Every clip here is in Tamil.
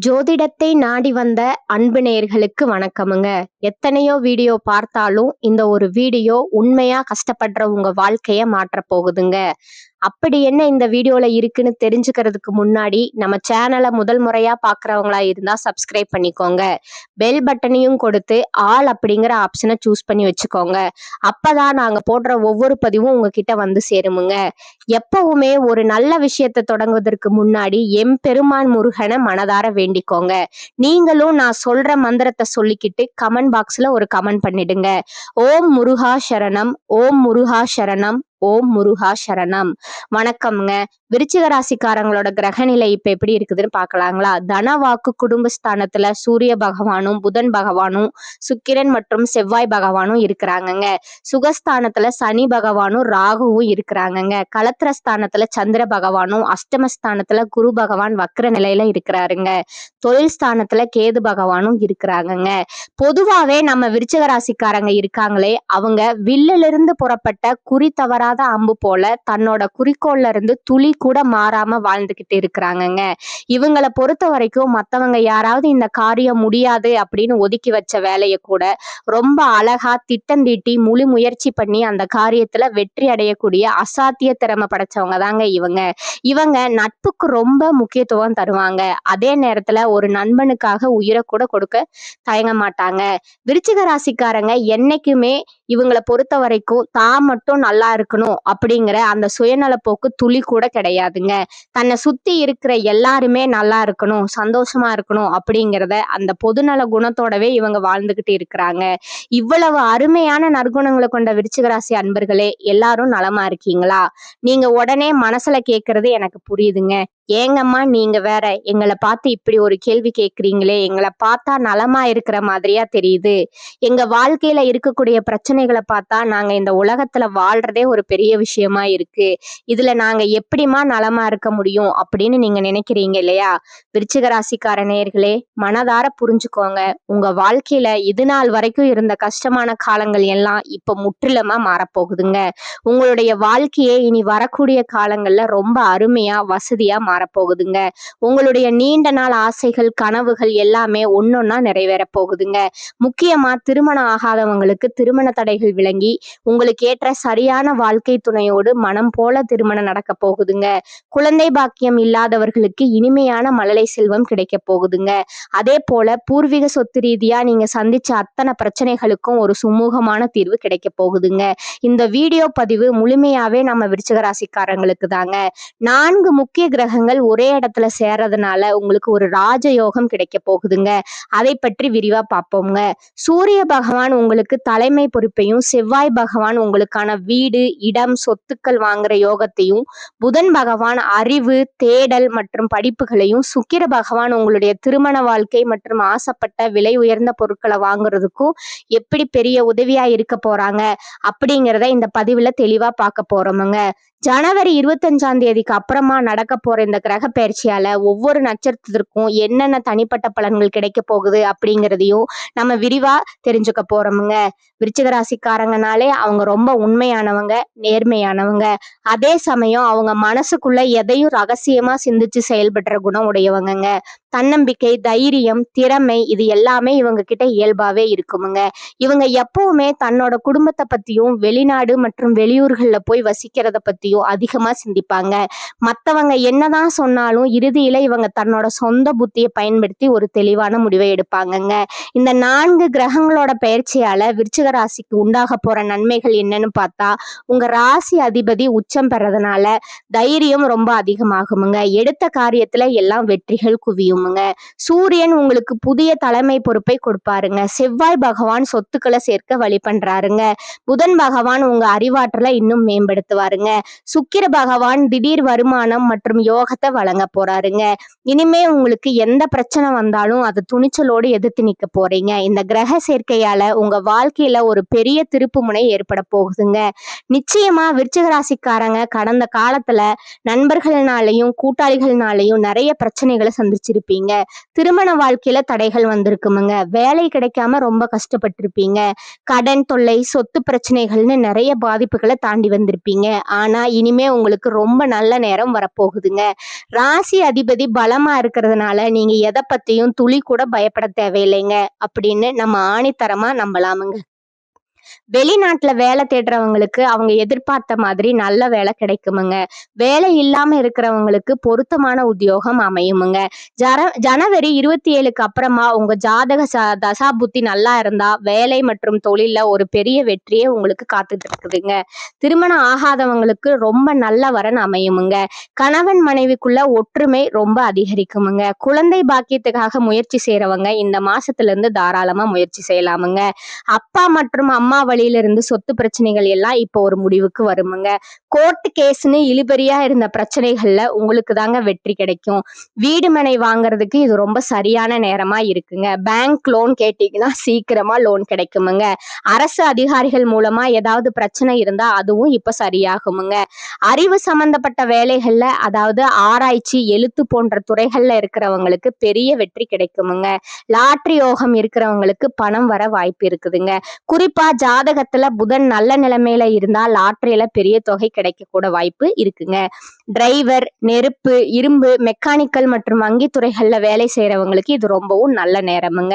ஜோதிடத்தை நாடி வந்த அன்பு நேயர்களுக்கு வணக்கமுங்க. எத்தனையோ வீடியோ பார்த்தாலும் இந்த ஒரு வீடியோ உண்மையா கஷ்டப்படுற உங்க வாழ்க்கைய மாற்றப் போகுதுங்க. அப்படி என்ன இந்த வீடியோல இருக்குன்னு தெரிஞ்சுக்கிறதுக்கு முன்னாடி நம்ம சேனலை முதல் முறையா பாக்குறவங்களா இருந்தா சப்ஸ்கிரைப் பண்ணிக்கோங்க. பெல் பட்டனையும் கொடுத்து ஆல் அப்படிங்கிற ஆப்ஷனை சூஸ் பண்ணி வச்சுக்கோங்க. அப்பதான் நாங்க போடுற ஒவ்வொரு பதிவும் உங்ககிட்ட வந்து சேருமுங்க. எப்பவுமே ஒரு நல்ல விஷயத்தை தொடங்குவதற்கு முன்னாடி எம்பெருமான் முருகனை மனதார வேண்டிக்கோங்க. நீங்களும் நான் சொல்ற மந்திரத்தை சொல்லிக்கிட்டு கமெண்ட் பாக்ஸ்ல ஒரு கமெண்ட் பண்ணிடுங்க. ஓம் முருகா சரணம், ஓம் முருகா சரணம், ஓம் முருகா சரணம். வணக்கம்ங்க. விருச்சிக ராசிக்காரங்களோட கிரகநிலை இப்ப எப்படி இருக்குதுன்னு பாக்கலாங்களா? தனவாக்கு குடும்பஸ்தானத்துல சூரிய பகவானும் புதன் பகவானும் சுக்கிரன் மற்றும் செவ்வாய் பகவானும் இருக்கிறாங்கங்க. சுகஸ்தானத்துல சனி பகவானும் ராகுவும் இருக்கிறாங்கங்க. கலத்திரஸ்தானத்துல சந்திர பகவானும், அஷ்டமஸ்தானத்துல குரு பகவான் வக்ர நிலையில இருக்கிறாருங்க. தொழில் ஸ்தானத்துல கேது பகவானும் இருக்கிறாங்கங்க. பொதுவாவே நம்ம விருச்சிக ராசிக்காரங்க இருக்காங்களே, அவங்க வில்லிலிருந்து புறப்பட்ட குறி தவறாத அம்பு போல தன்னோட குறிக்கோள்ல இருந்து துளி கூட மாறாம வாழ்ந்துகிட்டு இருக்கிறாங்கங்க. இவங்களை பொறுத்த வரைக்கும் மத்தவங்க யாராவது இந்த காரியம் முடியாது அப்படின்னு ஒதுக்கி வச்ச வேலையை கூட ரொம்ப அழகா திட்டம் தீட்டி முழு முயற்சி பண்ணி அந்த காரியத்துல வெற்றி அடையக்கூடிய அசாத்திய திறமை படைச்சவங்க தாங்க இவங்க. இவங்க நட்புக்கு ரொம்ப முக்கியத்துவம் தருவாங்க. அதே நேரத்துல ஒரு நண்பனுக்காக உயிரை கூட கொடுக்க தயங்க மாட்டாங்க. விருச்சிக ராசிக்காரங்க என்னைக்குமே இவங்களை பொறுத்த வரைக்கும் தான் மட்டும் நல்லா இருக்கணும் அப்படிங்கிற அந்த சுயநல போக்கு துளி கூட கிடையாதுங்க. தன்னை சுத்தி இருக்கிற எல்லாருமே நல்லா இருக்கணும், சந்தோஷமா இருக்கணும் அப்படிங்கிறத அந்த பொதுநல குணத்தோடவே இவங்க வாழ்ந்துகிட்டு இருக்கிறாங்க. இவ்வளவு அருமையான நற்குணங்களை கொண்ட விருச்சிக ராசி அன்பர்களே, எல்லாரும் நலமா இருக்கீங்களா? நீங்க உடனே மனசுல கேட்கறது எனக்கு புரியுதுங்க. ஏங்கம்மா நீங்க வேற எங்களை பார்த்து இப்படி ஒரு கேள்வி கேட்குறீங்களே, எங்களை பார்த்தா நலமா இருக்கிற மாதிரியா தெரியுது. எங்க வாழ்க்கையில இருக்கக்கூடிய பிரச்சனைகளை பார்த்தா நாங்க இந்த உலகத்துல வாழ்றதே ஒரு பெரிய விஷயமா இருக்கு. இதுல நாங்க எப்படிமா நலமா இருக்க முடியும் அப்படின்னு நீங்க நினைக்கிறீங்க இல்லையா? விருச்சிக ராசிக்கார நேயர்களே, மனதார புரிஞ்சுக்கோங்க. உங்க வாழ்க்கையில இது நாள் வரைக்கும் இருந்த கஷ்டமான காலங்கள் எல்லாம் இப்ப முற்றிலுமா மாறப்போகுதுங்க. உங்களுடைய வாழ்க்கையே இனி வரக்கூடிய காலங்கள்ல ரொம்ப அருமையா வசதியா மாறப்போகுதுங்க. உங்களுடைய நீண்ட நாள் ஆசைகள் கனவுகள் எல்லாமே ஒன்னொன்னா நிறைவேற போகுதுங்க. முக்கியமா திருமணம் ஆகாதவங்களுக்கு திருமண தடைகள் விளங்கி உங்களுக்கு ஏற்ற சரியான வாழ்க்கை துணையோடு மனம் போல திருமணம் நடக்க போகுதுங்க. குழந்தை பாக்கியம் இல்லாதவர்களுக்கு இனிமையான மழலை செல்வம் கிடைக்க போகுதுங்க. அதே போல பூர்வீக சொத்து ரீதியா நீங்க சந்திச்ச அத்தனை பிரச்சனைகளுக்கும் ஒரு சுமூகமான தீர்வு கிடைக்க போகுதுங்க. இந்த வீடியோ பதிவு முழுமையாவே நம்ம விருச்சிக ராசிக்காரங்களுக்கு தாங்க. 4 முக்கிய கிரகங்கள் ஒரே இடத்துல சேர்றதுனால உங்களுக்கு ஒரு ராஜயோகம் கிடைக்க போகுதுங்க. அதை பற்றி விரிவா பார்ப்போங்க. சூரிய பகவான் உங்களுக்கு தலைமை பொறுப்பையும், செவ்வாய் பகவான் உங்களுக்கான வீடு இடம் சொத்துக்கள் வாங்குற யோகத்தையும், புதன் பகவான் அறிவு தேடல் மற்றும் படிப்புகளையும், சுக்கிர பகவான் உங்களுடைய திருமண வாழ்க்கை மற்றும் ஆசைப்பட்ட விலை உயர்ந்த பொருட்களை வாங்குறதுக்கும் எப்படி பெரிய உதவியா இருக்க போறாங்க அப்படிங்கிறத இந்த பதிவுல தெளிவா பார்க்க போறோமுங்க. ஜனவரி 25 அப்புறமா நடக்க போற இந்த கிரக பயிற்சியால ஒவ்வொரு நட்சத்திரத்திற்கும் என்னென்ன தனிப்பட்ட பலன்கள் கிடைக்க போகுது அப்படிங்கிறதையும் நம்ம விரிவா தெரிஞ்சுக்க போறோமுங்க. விருச்சிக ராசிக்காரங்கனாலே அவங்க ரொம்ப உண்மையானவங்க, நேர்மையானவங்க. அதே சமயம் அவங்க மனசுக்குள்ள எதையும் ரகசியமா சிந்திச்சு செயல்படுற குணம் உடையவங்க. தன்னம்பிக்கை தைரியம் திறமை இது எல்லாமே இவங்க கிட்ட இயல்பாவே இருக்குமுங்க. இவங்க எப்பவுமே தன்னோட குடும்பத்தை பத்தியும் வெளிநாடு மற்றும் வெளியூர்கள்ல போய் வசிக்கிறத பத்தியும் அதிகமா சிந்திப்பாங்க. மத்தவங்க என்னதான் சொன்னாலும் இறுதியில இவங்க தன்னோட சொந்த புத்தியை பயன்படுத்தி ஒரு தெளிவான முடிவை எடுப்பாங்கங்க. இந்த 4 கிரகங்களோட பயிற்சியால விருச்சிக ராசிக்கு உண்டாக போற நன்மைகள் என்னன்னு பார்த்தா, உங்க ராசி அதிபதி உச்சம் பெறதுனால தைரியம் ரொம்ப அதிகமாகுமுங்க. எடுத்த காரியத்துல எல்லாம் வெற்றிகள் குவியுமுங்க. சூரியன் உங்களுக்கு புதிய தலைமை பொறுப்பை கொடுப்பாருங்க. செவ்வாய் பகவான் சொத்துக்களை சேர்க்க வழி பண்றாருங்க. புதன் பகவான் உங்க அறிவாற்றலை இன்னும் மேம்படுத்துவாருங்க. சுக்கிர பகவான் திடீர் வருமானம் மற்றும் யோகத்தை வழங்க போறாருங்க. இனிமே உங்களுக்கு எந்த பிரச்சனை வந்தாலும் அது துணிச்சலோடு எதிர்த்து நிக்க போறீங்க. இந்த கிரக சேர்க்கையால உங்க வாழ்க்கையில ஒரு பெரிய திருப்பு முனை ஏற்பட போகுதுங்க. நிச்சயமா விருச்சிக ராசிக்காரங்க கடந்த காலத்துல நண்பர்கள்னாலையும் கூட்டாளிகள்னாலையும் நிறைய பிரச்சனைகளை சந்திச்சிருப்பீங்க. திருமண வாழ்க்கையில தடைகள் வந்திருக்குமுங்க. வேலை கிடைக்காம ரொம்ப கஷ்டப்பட்டிருப்பீங்க. கடன் தொல்லை சொத்து பிரச்சனைகள்னு நிறைய பாதிப்புகளை தாண்டி வந்திருப்பீங்க. ஆனா இனிமே உங்களுக்கு ரொம்ப நல்ல நேரம் வரப்போகுதுங்க. ராசி அதிபதி பலமா இருக்கிறதுனால நீங்க எதை பத்தியும் துளி கூட பயப்பட தேவையில்லைங்க அப்படின்னு நம்ம ஆணித்தரமா நம்பலாமுங்க. வெளிநாட்டுல வேலை தேடுறவங்களுக்கு அவங்க எதிர்பார்த்த மாதிரி நல்ல வேலை கிடைக்குமுங்க. வேலை இல்லாம இருக்கிறவங்களுக்கு பொருத்தமான உத்தியோகம் அமையுமுங்க. ஜனவரி 27க்கு அப்புறமா உங்க ஜாதக தசா புத்தி நல்லா இருந்தா வேலை மற்றும் தொழில்ல ஒரு பெரிய வெற்றியே உங்களுக்கு காத்துட்டு இருக்குதுங்க. திருமணம் ஆகாதவங்களுக்கு ரொம்ப நல்ல வரன் அமையுமுங்க. கணவன் மனைவிக்குள்ள ஒற்றுமை ரொம்ப அதிகரிக்குமுங்க. குழந்தை பாக்கியத்துக்காக முயற்சி செய்யறவங்க இந்த மாசத்துல இருந்து தாராளமா முயற்சி செய்யலாமுங்க. அப்பா மற்றும் அம்மா வழியில இருந்து சொத்து பிரச்சனைகள் எல்லாம் இப்போ ஒரு முடிவுக்கு வருமுங்க. கோர்ட் கேஸ்னு இழுபறியா இருந்த பிரச்சனைகள்ல உங்களுக்கு தாங்க வெற்றி கிடைக்கும். வீடு மனை வாங்குறதுக்கு இது ரொம்ப சரியான நேரமா இருக்குங்க. பேங்க் லோன் கேட்டீங்கன்னா சீக்கிரமா லோன் கிடைக்குமுங்க. அரசு அதிகாரிகள் மூலமா ஏதாவது பிரச்சனை இருந்தா அதுவும் இப்ப சரியாகுமுங்க. அறிவு சம்பந்தப்பட்ட வேலைகள்ல அதாவது ஆராய்ச்சி, எழுத்து போன்ற துறைகள்ல இருக்கிறவங்களுக்கு பெரிய வெற்றி கிடைக்குமுங்க. லாட்டரி யோகம் இருக்கிறவங்களுக்கு பணம் வர வாய்ப்பு இருக்குதுங்க. குறிப்பா ஜாதகத்துல புதன் நல்ல நிலைமையில இருந்தா லாட்டரியில பெரிய தொகை கிடைக்க கூட வாய்ப்பு இருக்குங்க. டிரைவர், நெருப்பு, இரும்பு, மெக்கானிக்கல் மற்றும் வங்கித்துறைகள்ல வேலை செய்யறவங்களுக்கு இது ரொம்பவும் நல்ல நேரமுங்க.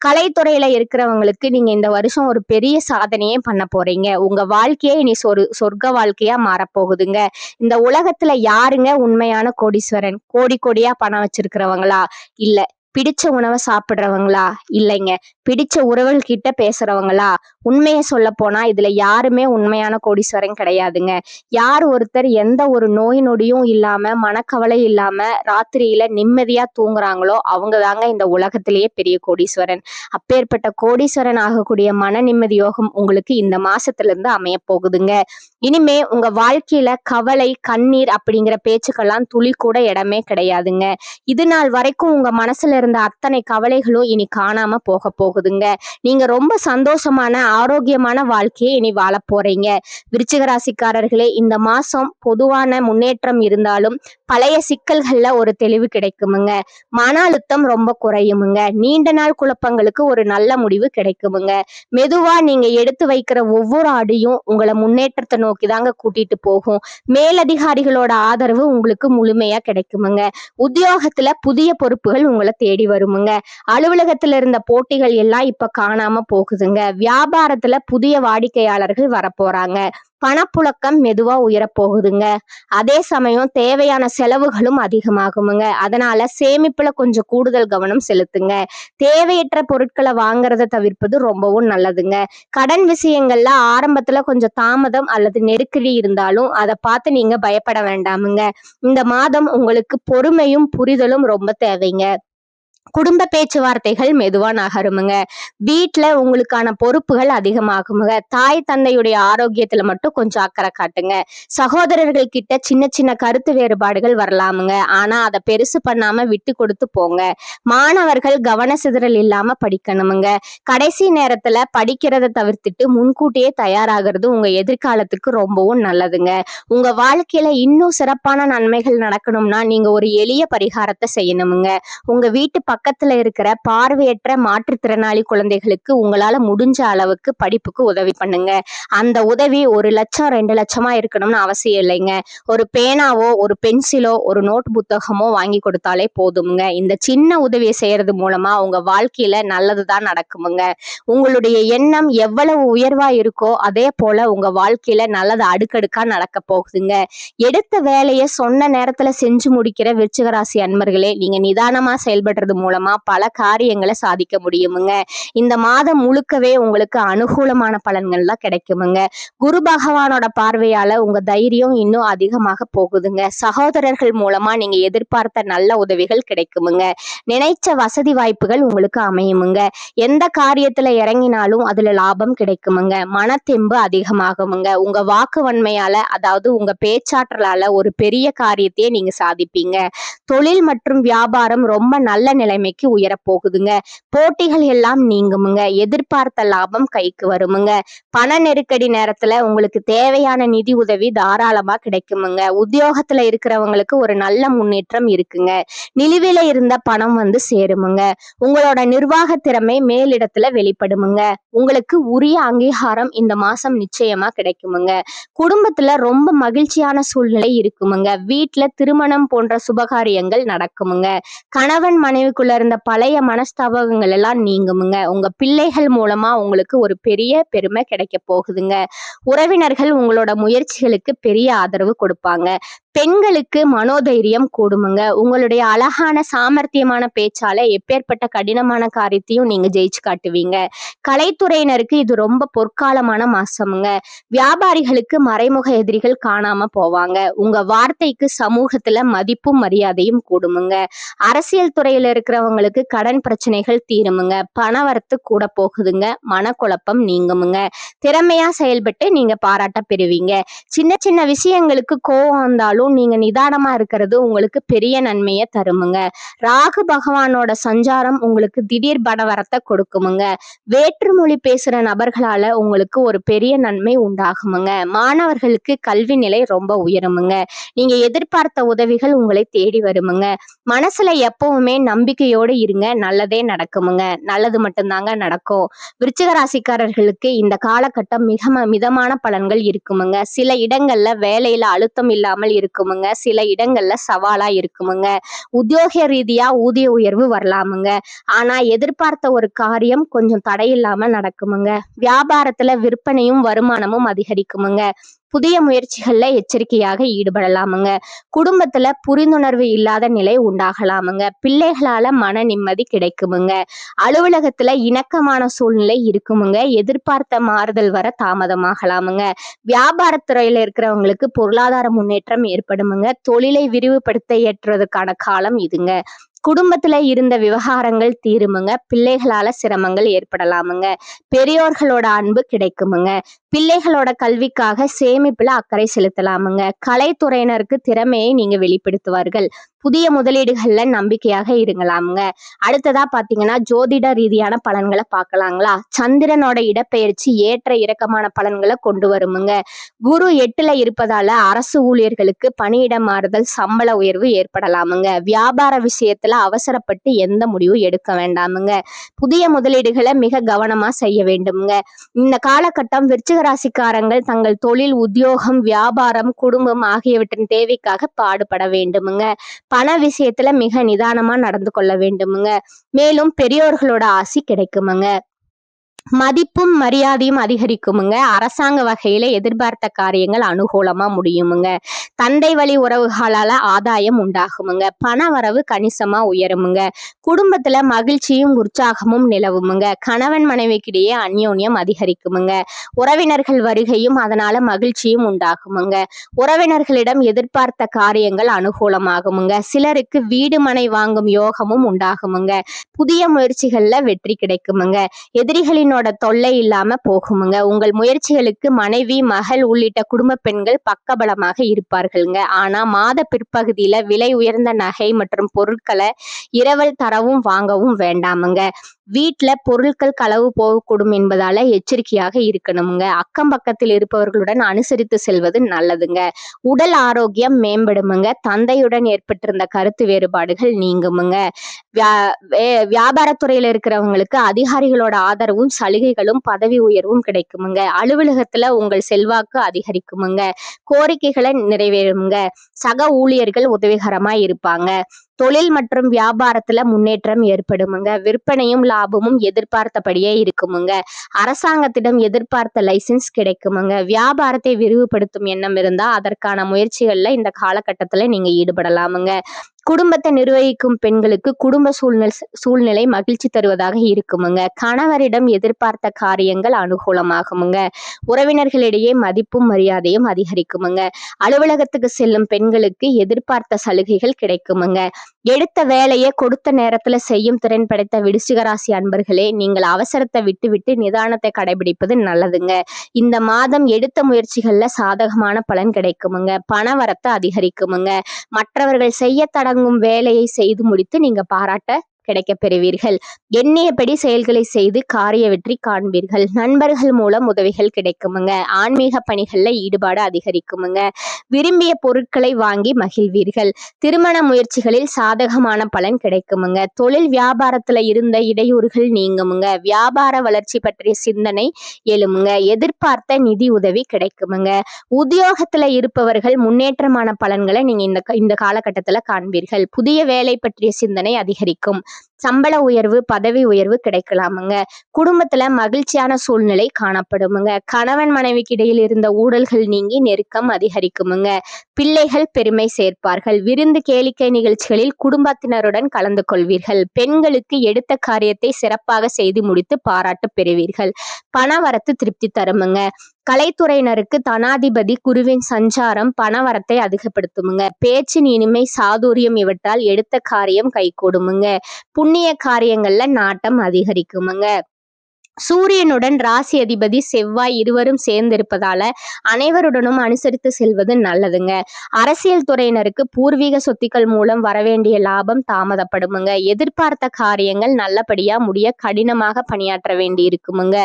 கலைத்துறையில இருக்கிறவங்களுக்கு நீங்க இந்த வருஷம் ஒரு பெரிய சாதனையே பண்ண போறீங்க. உங்க வாழ்க்கையே இனி சொர்க்க வாழ்க்கையா மாறப்போகுதுங்க. இந்த உலகத்துல யாருங்க உண்மையான கோடீஸ்வரன்? கோடி கோடியா பணம் வச்சிருக்கிறவங்களா? இல்ல. பிடிச்ச உணவை சாப்பிடுறவங்களா? இல்லைங்க. பிடிச்ச உறவுகள் கிட்ட பேசுறவங்களா? உண்மையை சொல்ல போனா இதுல யாருமே உண்மையான கோடீஸ்வரன் கிடையாதுங்க. யார் ஒருத்தர் எந்த ஒரு நோய் நொடியும் இல்லாம மனக்கவலை இல்லாம ராத்திரியில நிம்மதியா தூங்குறாங்களோ அவங்க தாங்க இந்த உலகத்திலேயே பெரிய கோடீஸ்வரன். அப்பேற்பட்ட கோடீஸ்வரன் ஆகக்கூடிய மன நிம்மதி யோகம் உங்களுக்கு இந்த மாசத்துல இருந்து அமைய போகுதுங்க. இனிமே உங்க வாழ்க்கையில கவலை, கண்ணீர் அப்படிங்கிற பேச்சுக்கெல்லாம் துளி கூட இடமே கிடையாதுங்க. இது நாள் வரைக்கும் உங்க மனசுல இருந்த அத்தனை கவலைகளும் இனி காணாம போக போகுதுங்க. நீங்க ரொம்ப சந்தோஷமான ஆரோக்கியமான வாழ்க்கையை இனி வாழ போறீங்க. விருச்சிக ராசிக்காரர்களே, இந்த மாசம் பொதுவான முன்னேற்றம் இருந்தாலும் பழைய சிக்கல்கள்ல ஒரு தெளிவு கிடைக்குமுங்க. மன அழுத்தம் ரொம்ப குறையுமுங்க. நீண்ட நாள் குழப்பங்களுக்கு ஒரு நல்ல முடிவு கிடைக்குமுங்க. மெதுவா நீங்க எடுத்து வைக்கிற ஒவ்வொரு அடியும் உங்களை முன்னேற்றத்தை நோக்கி தாங்க கூட்டிட்டு போகும். மேலதிகாரிகளோட ஆதரவு உங்களுக்கு முழுமையா கிடைக்குமுங்க. உத்தியோகத்துல புதிய பொறுப்புகள் உங்களை தேடி வருமுங்க. அலுவலகத்துல இருந்த போட்டிகள் எல்லாம் இப்ப காணாம போகுதுங்க. வியாபாரத்துல புதிய வாடிக்கையாளர்கள் வரப்போறாங்க. பணப்புழக்கம் மெதுவா உயரப்போகுதுங்க. அதே சமயம் தேவையான செலவுகளும் அதிகமாகுமுங்க. அதனால சேமிப்புல கொஞ்சம் கூடுதல் கவனம் செலுத்துங்க. தேவையற்ற பொருட்களை வாங்குறத தவிர்ப்பது ரொம்பவும் நல்லதுங்க. கடன் விஷயங்கள்ல ஆரம்பத்துல கொஞ்சம் தாமதம் அல்லது நெருக்கடி இருந்தாலும் அதை பார்த்து நீங்க பயப்பட வேண்டாமுங்க. இந்த மாதம் உங்களுக்கு பொறுமையும் புரிதலும் ரொம்ப தேவைங்க. குடும்ப பேச்சுவார்த்தைகள் மெதுவா நகருமுங்க. வீட்டுல உங்களுக்கான பொறுப்புகள் அதிகமாகுமுங்க. தாய் தந்தையுடைய ஆரோக்கியத்துல மட்டும் கொஞ்சம் அக்கறை காட்டுங்க. சகோதரர்கள் கிட்ட சின்ன சின்ன கருத்து வேறுபாடுகள் வரலாமுங்க. ஆனா அதை பெருசு பண்ணாம விட்டு கொடுத்து போங்க. மாணவர்கள் கவன சிதறல் இல்லாம படிக்கணுமுங்க. கடைசி நேரத்துல படிக்கிறத தவிர்த்துட்டு முன்கூட்டியே தயாராகிறது உங்க எதிர்காலத்துக்கு ரொம்பவும் நல்லதுங்க. உங்க வாழ்க்கையில இன்னும் சிறப்பான நன்மைகள் நடக்கணும்னா நீங்க ஒரு எளிய பரிகாரத்தை செய்யணுமுங்க. உங்க வீட்டு பக்கத்துல இருக்கிற பார்வையற்ற மாற்றுத்திறனாளி குழந்தைகளுக்கு உங்களால முடிஞ்ச அளவுக்கு படிப்புக்கு உதவி பண்ணுங்க. அந்த உதவி 1 லட்சம் 2 லட்சமா இருக்கணும்னு அவசியம் இல்லைங்க. ஒரு பேனாவோ, ஒரு பென்சிலோ, ஒரு நோட் புத்தகமோ வாங்கி கொடுத்தாலே போதுமுங்க. இந்த சின்ன உதவியை செய்யறது மூலமா உங்க வாழ்க்கையில நல்லதுதான் நடக்குமுங்க. உங்களுடைய எண்ணம் எவ்வளவு உயர்வா இருக்கோ அதே போல உங்க வாழ்க்கையில நல்லது அடுக்கடுக்கா நடக்க போகுதுங்க. எடுத்த வேலையை சொன்ன நேரத்துல செஞ்சு முடிக்கிற விருச்சிக ராசி அன்பர்களே, நீங்க நிதானமா செயல்படுறது மூலமா பல காரியங்களை சாதிக்க முடியுமுங்க. இந்த மாதம் முழுக்கவே உங்களுக்கு அனுகூலமான பலன்கள் தான் கிடைக்குமுங்க. குரு பகவானோட பார்வையால உங்க தைரியம் இன்னும் அதிகமாக போகுதுங்க. சகோதரர்கள் மூலமா நீங்க எதிர்பார்த்த நல்ல உதவிகள் கிடைக்குமுங்க. நினைச்ச வசதி வாய்ப்புகள் உங்களுக்கு அமையுமுங்க. எந்த காரியத்துல இறங்கினாலும் அதுல லாபம் கிடைக்குமுங்க. மனத்தெம்பு அதிகமாகுமுங்க. உங்க வாக்கு வன்மையால அதாவது உங்க பேச்சாற்றலால ஒரு பெரிய காரியத்தையே நீங்க சாதிப்பீங்க. தொழில் மற்றும் வியாபாரம் ரொம்ப நல்ல நிலை நிலைமைக்கு உயரப் போகுதுங்க. போட்டிகள் எல்லாம் நீங்குமுங்க. எதிர்பார்த்த லாபம் கைக்கு வருமுங்க. பண நெருக்கடி நேரத்துல உங்களுக்கு தேவையான நிதி உதவி தாராளமா கிடைக்குமுங்க. உத்தியோகத்துல இருக்கிறவங்களுக்கு ஒரு நல்ல முன்னேற்றம் இருக்குங்க. நிலுவையில இருந்த பணம் வந்து சேருமுங்க. உங்களோட நிர்வாக திறமை மேலிடத்துல வெளிப்படுமுங்க. உங்களுக்கு உரிய அங்கீகாரம் இந்த மாசம் நிச்சயமா கிடைக்குமுங்க. குடும்பத்துல ரொம்ப மகிழ்ச்சியான சூழ்நிலை இருக்குமுங்க. வீட்டுல திருமணம் போன்ற சுபகாரியங்கள் நடக்குமுங்க. கணவன் மனைவிக்குள்ள இருந்த பழைய மனஸ்தாபங்கள் எல்லாம் நீங்குமுங்க. உங்க பிள்ளைகள் மூலமா உங்களுக்கு ஒரு பெரிய பெருமை கிடைக்க போகுதுங்க. உறவினர்கள் உங்களோட முயற்சிகளுக்கு பெரிய ஆதரவு கொடுப்பாங்க. பெண்களுக்கு மனோதைரியம் கூடுமுங்க. உங்களுடைய அழகான சாமர்த்தியமான பேச்சால எப்பேற்பட்ட கடினமான காரியத்தையும் நீங்க ஜெயிச்சு காட்டுவீங்க. கலைத்துறையினருக்கு இது ரொம்ப பொற்காலமான மாசமுங்க. வியாபாரிகளுக்கு மறைமுக எதிரிகள் காணாம போவாங்க. உங்க வார்த்தைக்கு சமூகத்துல மதிப்பும் மரியாதையும் கூடுமுங்க. அரசியல் துறையில இருக்கிறவங்களுக்கு கடன் பிரச்சனைகள் தீருமுங்க. பணவரத்து கூட போகுதுங்க. மனக்குழப்பம் நீங்குமுங்க. திறமையா செயல்பட்டு நீங்க பாராட்ட பெறுவீங்க. சின்ன சின்ன விஷயங்களுக்கு கோவம் வந்தாலும் நீங்க நிதானமா இருக்கிறது உங்களுக்கு பெரிய நன்மையை தருமுங்க. ராகு பகவானோட சஞ்சாரம் உங்களுக்கு திடீர் பணவரத்தை கொடுக்குமுங்க. வேற்றுமொழி பேசுற நபர்களால உங்களுக்கு ஒரு பெரிய நன்மை உண்டாகுமுங்க. மாணவர்களுக்கு கல்வி நிலை ரொம்ப உயருமுங்க. நீங்க எதிர்பார்த்த உதவிகள் உங்களை தேடி வருமுங்க. மனசுல எப்பவுமே நம்பிக்கையோடு இருங்க. நல்லதே நடக்குமுங்க. நல்லது மட்டும்தாங்க நடக்கும். விருச்சிக ராசிக்காரர்களுக்கு இந்த காலகட்டம் மிக மிதமான பலன்கள் இருக்குமுங்க. சில இடங்கள்ல வேலையில அழுத்தம் இல்லாமல் இருக்குமுங்க. சில இடங்கள்ல சவாலா இருக்குமுங்க. உத்தியோக ரீதியா ஊதிய உயர்வு வரலாமுங்க. ஆனா எதிர்பார்த்த ஒரு காரியம் கொஞ்சம் தடையில்லாம நடக்குமுங்க. வியாபாரத்துல விற்பனையும் வருமானமும் அதிகரிக்குமுங்க. புதிய முயற்சிகள்ல எச்சரிக்கையாக ஈடுபடலாமுங்க. குடும்பத்துல புரிந்துணர்வு இல்லாத நிலை உண்டாகலாமுங்க. பிள்ளைகளால மன நிம்மதி கிடைக்குமுங்க. அலுவலகத்துல இணக்கமான சூழ்நிலை இருக்குமுங்க. எதிர்பார்த்த மாறுதல் வர தாமதமாகலாமுங்க. வியாபாரத்துறையில இருக்கிறவங்களுக்கு பொருளாதார முன்னேற்றம் ஏற்படுமுங்க. தொழிலை விரிவுபடுத்த ஏற்றுவதற்கான காலம் இதுங்க. குடும்பத்துல இருந்த விவகாரங்கள் தீருமுங்க. பிள்ளைகளால சிரமங்கள் ஏற்படலாமுங்க. பெரியோர்களோட அன்பு கிடைக்குமுங்க. பிள்ளைகளோட கல்விக்காக சேமிப்புல அக்கறை செலுத்தலாமுங்க. கலைத்துறையினருக்கு திறமையை நீங்க வெளிப்படுத்துவார்கள். புதிய முதலீடுகள்ல நம்பிக்கையாக இருங்கலாமுங்க. அடுத்ததா பாத்தீங்கன்னா ஜோதிட ரீதியான பலன்களை பார்க்கலாங்களா. சந்திரனோட இடப்பெயர்ச்சி ஏற்ற இறக்கமான பலன்களை கொண்டு வருமுங்க. குரு 8ல இருப்பதால அரசு ஊழியர்களுக்கு பணியிட மாறுதல், சம்பள உயர்வு ஏற்படலாமுங்க. வியாபார விஷயத்துல அவசரப்பட்டு எந்த முடிவும் எடுக்க வேண்டாமுங்க. புதிய முதலீடுகளை மிக கவனமா செய்ய வேண்டுமுங்க. இந்த காலகட்டம் விருச்சிக ராசிக்காரங்கள் தங்கள் தொழில், உத்தியோகம், வியாபாரம், குடும்பம் ஆகியவற்றின் தேவைக்காக பாடுபட வேண்டுமுங்க. பண விஷயத்துல மிக நிதானமா நடந்து கொள்ள வேண்டுமுங்க. மேலும் பெரியோர்களோட ஆசி கிடைக்குமுங்க. மதிப்பும் மரியாதையும் அதிகரிக்குமுங்க. அரசாங்க வகையில எதிர்பார்த்த காரியங்கள் அனுகூலமா முடியுமுங்க. தந்தை வழி உறவுகளால ஆதாயம் உண்டாகுமுங்க. பண வரவு கணிசமா உயருமுங்க. குடும்பத்துல மகிழ்ச்சியும் உற்சாகமும் நிலவுமுங்க. கணவன் மனைவிக்கிடையே அந்யோன்யம் அதிகரிக்குமுங்க. உறவினர்கள் வருகையும் அதனால மகிழ்ச்சியும் உண்டாகுமுங்க. உறவினர்களிடம் எதிர்பார்த்த காரியங்கள் அனுகூலமாகுமுங்க. சிலருக்கு வீடு மனை வாங்கும் யோகமும் உண்டாகுமுங்க. புதிய முயற்சிகள்ல வெற்றி கிடைக்குமுங்க. எதிரிகளின் தொல்லை இல்லாம போகுமுங்க. உங்கள் முயற்சிகளுக்கு மனைவி, மகள் உள்ளிட்ட குடும்ப பெண்கள் பக்கபலமாக இருப்பார்கள்ங்க. ஆனா மாத பிற்பகுதியில விலை உயர்ந்த நகை மற்றும் பொருட்களை இரவல் தரவும் வாங்கவும் வேண்டாமுங்க. வீட்டுல பொருட்கள் களவு போகக்கூடும் என்பதால எச்சரிக்கையாக இருக்கணுங்க. அக்கம் பக்கத்தில் இருப்பவர்களுடன் அனுசரித்து செல்வது நல்லதுங்க. உடல் ஆரோக்கியம் மேம்படுமுங்க. தந்தையுடன் ஏற்பட்டிருந்த கருத்து வேறுபாடுகள் நீங்குமுங்க. வியாபாரத்துறையில இருக்கிறவங்களுக்கு அதிகாரிகளோட ஆதரவும் சலுகைகளும் பதவி உயர்வும் கிடைக்குமுங்க. அலுவலகத்துல உங்கள் செல்வாக்கு அதிகரிக்குமுங்க. கோரிக்கைகளை நிறைவேறுமுங்க. சக ஊழியர்கள் உதவிகரமா இருப்பாங்க. தொழில் மற்றும் வியாபாரத்துல முன்னேற்றம் ஏற்படுமுங்க. விற்பனையும் லாபமும் எதிர்பார்த்தபடியே இருக்குமுங்க. அரசாங்கத்திடம் எதிர்பார்த்த லைசன்ஸ் கிடைக்குமுங்க. வியாபாரத்தை விரிவுபடுத்தும் எண்ணம் இருந்தா அதற்கான முயற்சிகள்ல இந்த காலகட்டத்துல நீங்க ஈடுபடலாமுங்க. குடும்பத்தை நிர்வகிக்கும் பெண்களுக்கு குடும்ப சூழ்நிலை மகிழ்ச்சி தருவதாக இருக்குமுங்க. கணவரிடம் எதிர்பார்த்த காரியங்கள் அனுகூலமாகுமுங்க. உறவினர்களிடையே மதிப்பும் மரியாதையும் அதிகரிக்குமுங்க. அலுவலகத்துக்கு செல்லும் பெண்களுக்கு எதிர்பார்த்த சலுகைகள் கிடைக்குமுங்க. எடுத்த வேலையை கொடுத்த நேரத்துல செய்யும் திறன் படைத்த விருச்சிக ராசி அன்பர்களே, நீங்கள் அவசரத்தை விட்டு நிதானத்தை கடைபிடிப்பது நல்லதுங்க. இந்த மாதம் எடுத்த முயற்சிகள்ல சாதகமான பலன் கிடைக்குமுங்க. பண வரத்தை அதிகரிக்குமுங்க. மற்றவர்கள் செய்ய தொடங்கும் வேலையை செய்து முடித்து நீங்க பாராட்ட கிடைக்கப் பெறுவீர்கள். எண்ணியபடி செயல்களை செய்து காரிய வெற்றி காண்பீர்கள். நண்பர்கள் மூலம் உதவிகள் கிடைக்குமுங்க. ஆன்மீக பணிகள்ல ஈடுபாடு அதிகரிக்குமுங்க. விரும்பிய பொருட்களை வாங்கி மகிழ்வீர்கள். திருமண முயற்சிகளில் சாதகமான பலன் கிடைக்குமுங்க. தொழில் வியாபாரத்துல இருந்த இடையூறுகள் நீங்குமுங்க. வியாபார வளர்ச்சி பற்றிய சிந்தனை எழுமுங்க. எதிர்பார்த்த நிதி உதவி கிடைக்குமுங்க. உத்தியோகத்துல இருப்பவர்கள் முன்னேற்றமான பலன்களை நீங்க இந்த காலகட்டத்துல காண்பீர்கள். புதிய வேலை பற்றிய சிந்தனை அதிகரிக்கும். சம்பள உயர்வு, பதவி உயர்வு கிடைக்கலாமுங்க. குடும்பத்துல மகிழ்ச்சியான சூழ்நிலை காணப்படுமுங்க. கணவன் மனைவிக்கு இடையில் இருந்த ஊழல்கள் நீங்கி நெருக்கம் அதிகரிக்குமுங்க. பிள்ளைகள் பெருமை சேர்ப்பார்கள். விருந்து கேளிக்கை நிகழ்ச்சிகளில் குடும்பத்தினருடன் கலந்து கொள்வீர்கள். பெண்களுக்கு எடுத்த காரியத்தை சிறப்பாக செய்து முடித்து பாராட்டு பெறுவீர்கள். பணவரத்து திருப்தி தருமுங்க. கலைத்துறையினருக்கு தனாதிபதி குருவின் சஞ்சாரம் பணவரத்தை அதிகப்படுத்துமுங்க. பேச்சின் இனிமை, சாதுரியம் இவற்றால் எடுத்த காரியம் கைகூடுமுங்க. புண்ணிய காரியங்கள்ல நாட்டம் அதிகரிக்குமுங்க. சூரியனுடன் ராசி அதிபதி செவ்வாய் இருவரும் சேர்ந்திருப்பதால அனைவருடனும் அனுசரித்து செல்வது நல்லதுங்க. அரசியல் துறையினருக்கு பூர்வீக சொத்துக்கள் மூலம் வரவேண்டிய லாபம் தாமதப்படுமுங்க. எதிர்பார்த்த காரியங்கள் நல்லபடியா முடிய கடினமாக பணியாற்ற வேண்டி இருக்குமுங்க.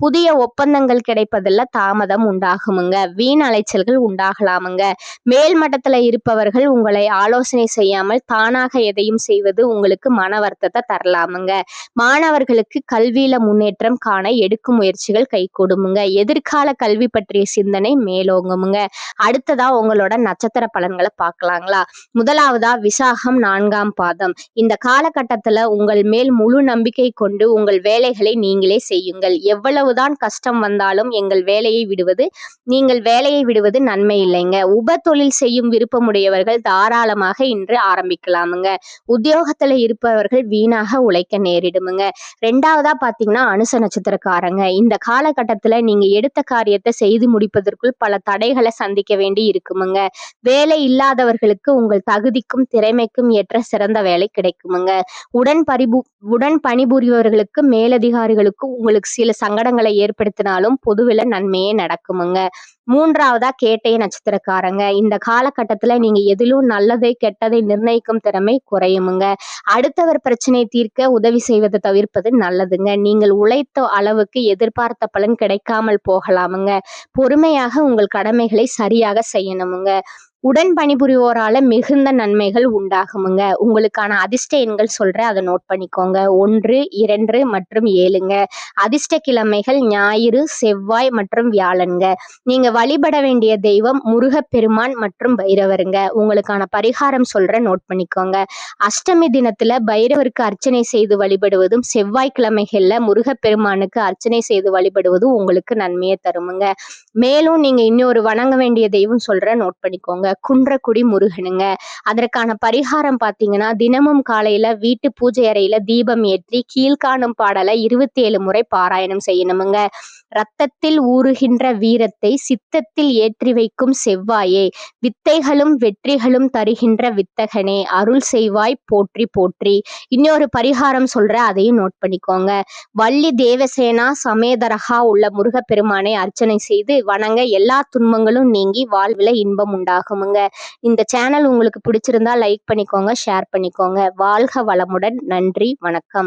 புதிய ஒப்பந்தங்கள் கிடைப்பதில் தாமதம் உண்டாகுமுங்க. வீண் அலைச்சல்கள் உண்டாகலாமுங்க. மேல் மட்டத்துல இருப்பவர்கள் உங்களை ஆலோசனை செய்யாமல் தானாக எதையும் செய்வது உங்களுக்கு மன வருத்தத்தை தரலாமுங்க. மாணவர்களுக்கு கல்வியில முன்னேற்றம் காண எடுக்கும் முயற்சிகள் கைகூடுமுங்க. எதிர்கால கல்வி பற்றிய சிந்தனை மேலோங்குமுங்க. அடுத்ததா உங்களோட நட்சத்திர பலன்களை பார்க்கலாங்களா? முதலாவதா விசாகம் 4ஆம் பாதம். இந்த காலகட்டத்துல உங்கள் மேல் முழு நம்பிக்கை கொண்டு உங்கள் வேலைகளை நீங்களே செய்யுங்கள். எவ்வளவுதான் கஷ்டம் வந்தாலும் நீங்கள் வேலையை விடுவது நன்மை இல்லைங்க. உப தொழில் செய்யும் விருப்பமுடையவர்கள் தாராளமாக இன்று ஆரம்பிக்கலாமுங்க. உத்தியோகத்துல இருப்பவர்கள் வீணாக உழைக்க நேரிடுமுங்க. ரெண்டாவதா பாத்தீங்கன்னா அனுச நட்சத்திரக்காரங்க. இந்த காலகட்டத்துல நீங்க எடுத்த காரியத்தை செய்து முடிப்பதற்குள் பல தடைகளை சந்திக்க வேண்டி இருக்குமுங்க. வேலை இல்லாதவர்களுக்கு உங்கள் தகுதிக்கும் திறமைக்கும் ஏற்ற சிறந்த வேலை கிடைக்குமுங்க. உடன் பணிபுரிபவர்களுக்கு மேலதிகாரிகளுக்கும் உங்களுக்கு சில சங்கடங்களை ஏற்படுத்தினாலும் பொதுவில நன்மையே நடக்குமுங்க. மூன்றாவதா கேட்டை நட்சத்திரக்காரங்க. இந்த காலகட்டத்துல நீங்க எதிலும் நல்லதை கெட்டதை நிர்ணயிக்கும் திறமை குறையுமுங்க. அடுத்தவர் பிரச்சனை தீர்க்க உதவி செய்வதை தவிர்ப்பது நல்லதுங்க. நீங்கள் உழைத்த அளவுக்கு எதிர்பார்த்த பலன் கிடைக்காமல் போகலாமுங்க. பொறுமையாக உங்கள் கடமைகளை சரியாக செய்யணுமுங்க. உடன் பணிபுரிவோரால மிகுந்த நன்மைகள் உண்டாகுமுங்க. உங்களுக்கான அதிர்ஷ்ட எண்கள் சொல்றேன், அதை நோட் பண்ணிக்கோங்க. 1, 2 மற்றும் 7ங்க. அதிர்ஷ்ட கிழமைகள் ஞாயிறு, செவ்வாய் மற்றும் வியாழன்ங்க. நீங்க வழிபட வேண்டிய தெய்வம் முருகப்பெருமான் மற்றும் பைரவருங்க. உங்களுக்கான பரிகாரம் சொல்றேன், நோட் பண்ணிக்கோங்க. அஷ்டமி தினத்துல பைரவருக்கு அர்ச்சனை செய்து வழிபடுவதும், செவ்வாய்க்கிழமைகள்ல முருகப்பெருமானுக்கு அர்ச்சனை செய்து வழிபடுவதும் உங்களுக்கு நன்மையை தருமுங்க. மேலும் நீங்க இன்னொரு வணங்க வேண்டிய தெய்வம் சொல்றேன், நோட் பண்ணிக்கோங்க. குன்றக்குடி முருகனுங்க. அதற்கான பரிகாரம் பாத்தீங்கன்னா, தினமும் காலையில வீட்டு பூஜை அறையில தீபம் ஏற்றி கீழ்காணும் பாடலை 27 முறை பாராயணம் செய்யணுமுங்க. ரத்தத்தில் ஊறுகின்ற வீரத்தை சித்தத்தில் ஏற்றி வைக்கும் செவ்வாயே, வித்தைகளும் வெற்றிகளும் தருகின்ற வித்தகனே, அருள் செய்வாய் போற்றி போற்றி. இன்னொரு பரிகாரம் சொல்ற, அதையும் நோட் பண்ணிக்கோங்க. வள்ளி தேவசேனா சமேதரகா உள்ள முருகப்பெருமானை அர்ச்சனை செய்து வணங்க எல்லா துன்பங்களும் நீங்கி வாழ்வில இன்பம் உண்டாகுமுங்க. இந்த சேனல் உங்களுக்கு பிடிச்சிருந்தா லைக் பண்ணிக்கோங்க, ஷேர் பண்ணிக்கோங்க. வாழ்க வளமுடன். நன்றி, வணக்கம்.